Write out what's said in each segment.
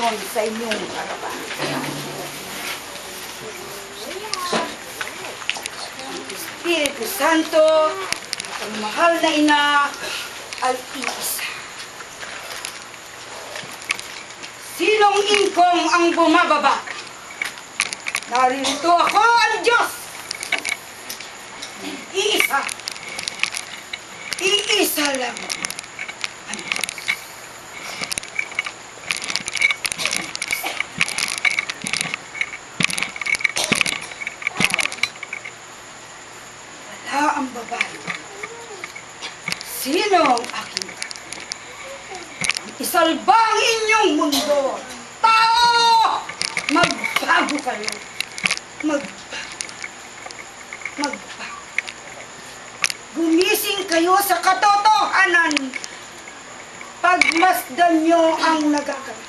ngayon sa inyong harapan. Ang Espiritu Santo, ang mahal na ina, ay iisa. Sinong ingkong ang bumababa? Naririto ako, ang Diyos! Iisa. Iisa lang. Ang Diyos. Wala ang babae. Sino ang aking babae? Ang isalba ang inyong mundo. Tao! Magbago kayo. Magbago. Gumising kayo sa katotohanan. Pagmasdan nyo ang nagagawa.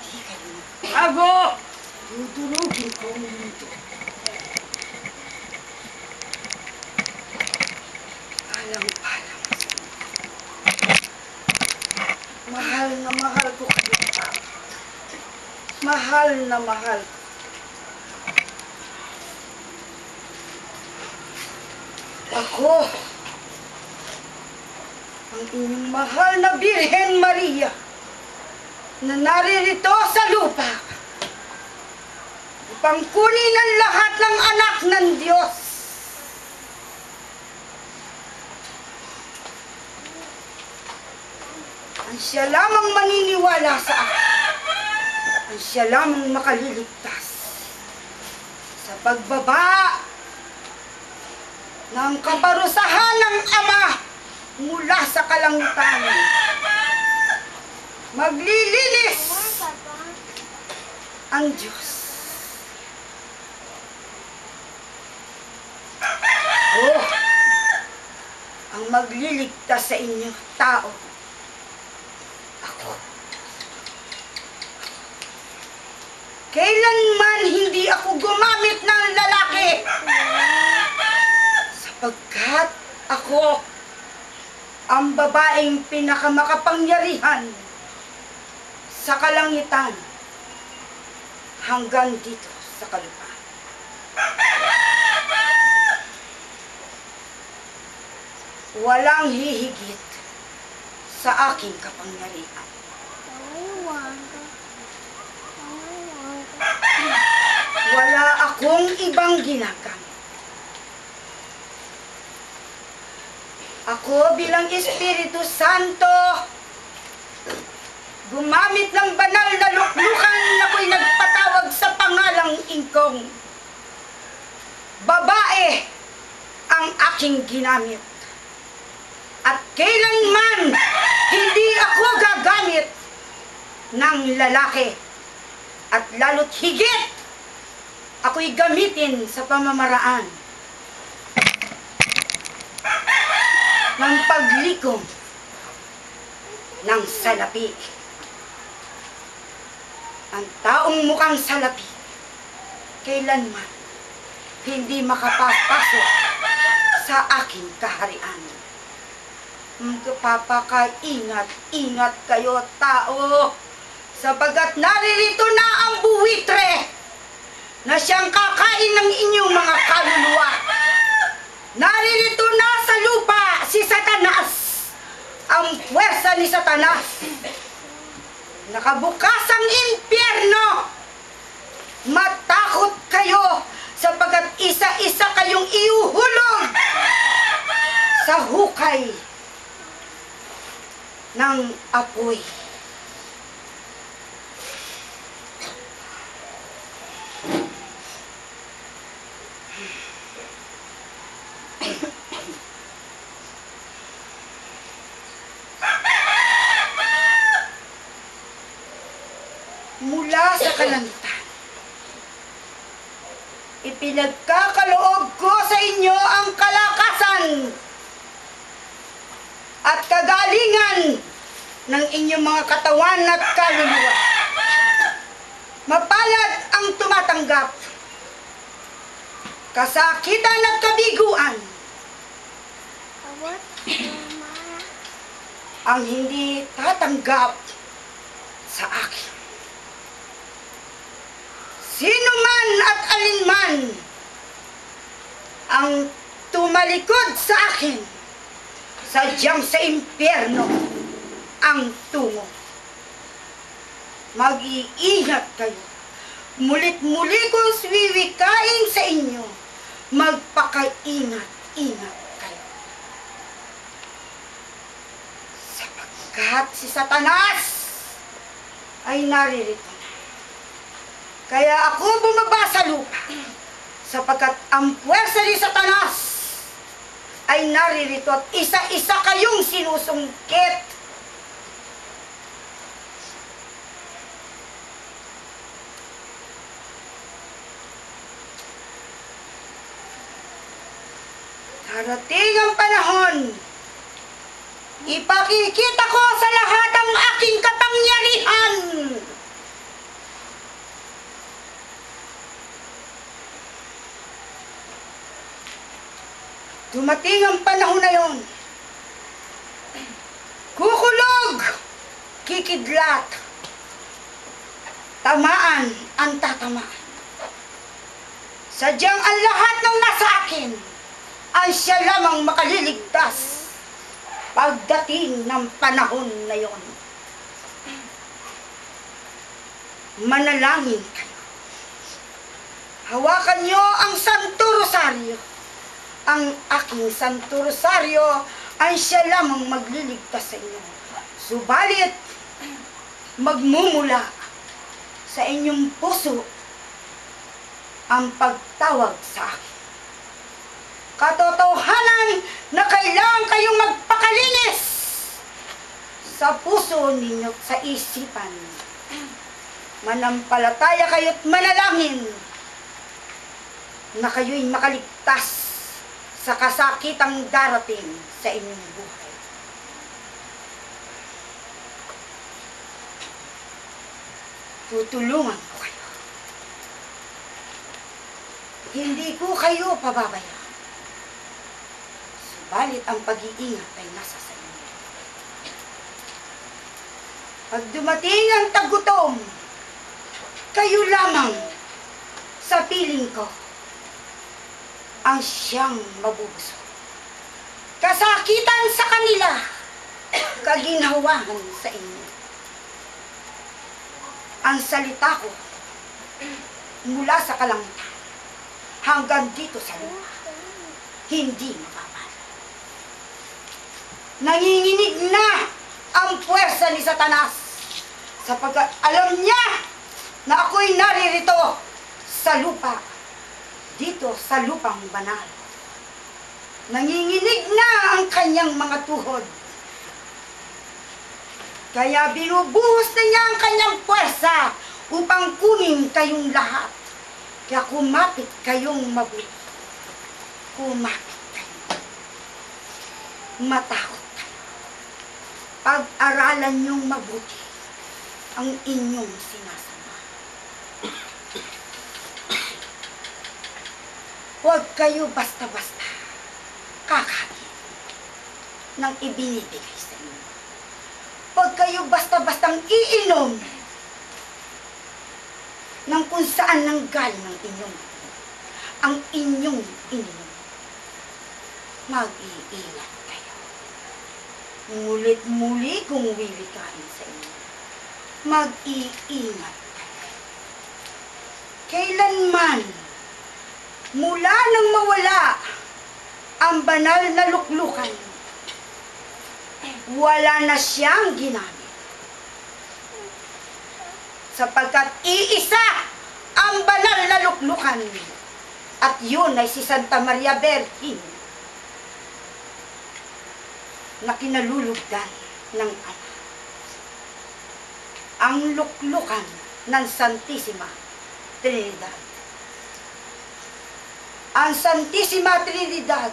Hindi kayo nagbago. Dudulugin ko ang mundo. Alang-alang. Mahal na mahal ko kayo. Mahal na mahal ko. Ako, ang inyong mahal na Birhen Maria, na naririto sa lupa, upang kunin ang lahat ng anak ng Diyos. Ang siya lamang maniniwala sa akin, ang siya lamang makaliligtas sa pagbaba ng kaparusahan ng Ama mula sa kalangitan. Maglilinis ang Diyos. Oh, ang magliligtas sa inyo, tao. Ako. Kailanman hindi ako gumamit ng lalaki. Sapagkat ako ang babaeng pinakamakapangyarihan sa kalangitan hanggang dito sa kalupaan. Walang hihigit sa aking kapangyarihan. Wala akong ibang ginagamit. Ako bilang Espiritu Santo, gumamit ng banal na luklukan na ako'y nagpatawag sa pangalang ingkong. Babae ang aking ginamit. At kailanman hindi ako gagamit ng lalaki. At lalo't higit, ako'y gamitin sa pamamaraan ng paglikom ng salapi. Ang taong mukhang salapi, kailanman hindi makapasok sa aking kaharian. Magpapakaingat-ingat kayo, tao, sapagkat naririto na ang buwitre na siyang kakain ng inyong mga kaluluwa. Naririto na sa lupa si Satanas, ang puwersa ni Satanas. Nakabukas ang impyerno. Matakot kayo sapagkat isa-isa kayong iuhulog sa hukay ng apoy. Mula sa kalangitan, ipinagkakaloob ko sa inyo ang kalakasan at kagalingan ng inyong mga katawan at kaluluwa. Mapalad ang tumatanggap, kasakitan at kabiguan ang hindi tatanggap sa akin. Sino man at alinman ang tumalikod sa akin, sadyang sa impyerno ang tungo. Mag-iingat kayo. Mulit-muli kong wiwikain sa inyo, magpakaingat-ingat kayo. Sapagkat si Satanas ay naririto na. Kaya ako bumaba sa lupa, sapagkat ang puwersa ni Satanas ay naririto at isa-isa kayong sinusungkit. Darating ang panahon, ipakikita ko sa lahat ang aking kapangyarihan. Dumating ang panahon na yon. Kukulog, kikidlat, tamaan ang tatamaan. Sadyang ang lahat ng nasa akin ay siya lamang makaliligtas pagdating ng panahon na yon. Manalangin kayo. Hawakan niyo ang Santo Rosario. Ang aking Santo Rosario ay siya lamang magliligtas sa inyo. Subalit, magmumula sa inyong puso ang pagtawag sa akin. Katotohanan na kailangan kayong magpakalinis sa puso ninyo at sa isipan. Manampalataya kayo't manalangin na kayo'y makaligtas sa kasakitang darating sa inyong buhay. Tutulungan ko kayo. Hindi ko kayo pababayaan. Subalit ang pag-iingat ay nasa sa inyo. Pag dumating ang tagutom, kayo lamang sa piling ko ang siyang mabubusog. Kasakitan sa kanila, kaginhawahan sa inyo. Ang salita ko mula sa kalangitan hanggang dito sa lupa, hindi mapapala. Nanginginig na ang puwersa ni Satanas sapagkat alam niya na ako'y naririto sa lupa, dito sa lupang banal. Nanginginig na ang kanyang mga tuhod. Kaya binubuhos na niya ang kanyang puwersa upang kunin kayong lahat. Kaya kumapit kayong mabuti. Kumapit kayo. Matakot kayo. Pag-aralan niyong mabuti ang inyong sinasama. Huwag kayo basta-basta kakain ng ibinibigay sa inyo. Huwag kayo basta-bastang iinom ng kung saan nanggaling ang inyong ang inyong ininom. Mag-iingat kayo. Mulit-muli kung wiwikain sa inyo. Mag-iingat kayo. Kailanman, mula nang mawala ang banal na luklukan, wala na siyang ginamit. Sapagkat iisa ang banal na luklukan, at yun ay si Santa Maria Virgin na kinalulugdan ng Ama. Ang luklukan ng Santissima Trinidad. Ang Santissima Trinidad,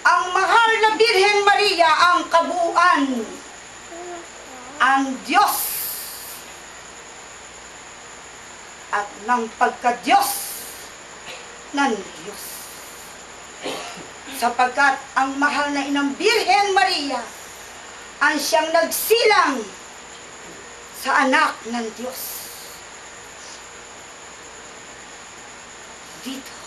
ang mahal na Birhen Maria, ang kabuuan, ang Diyos, at ng pagka-Diyos ng Diyos. sapagkat ang mahal na inang Birhen Maria ang siyang nagsilang sa anak ng Diyos. Dito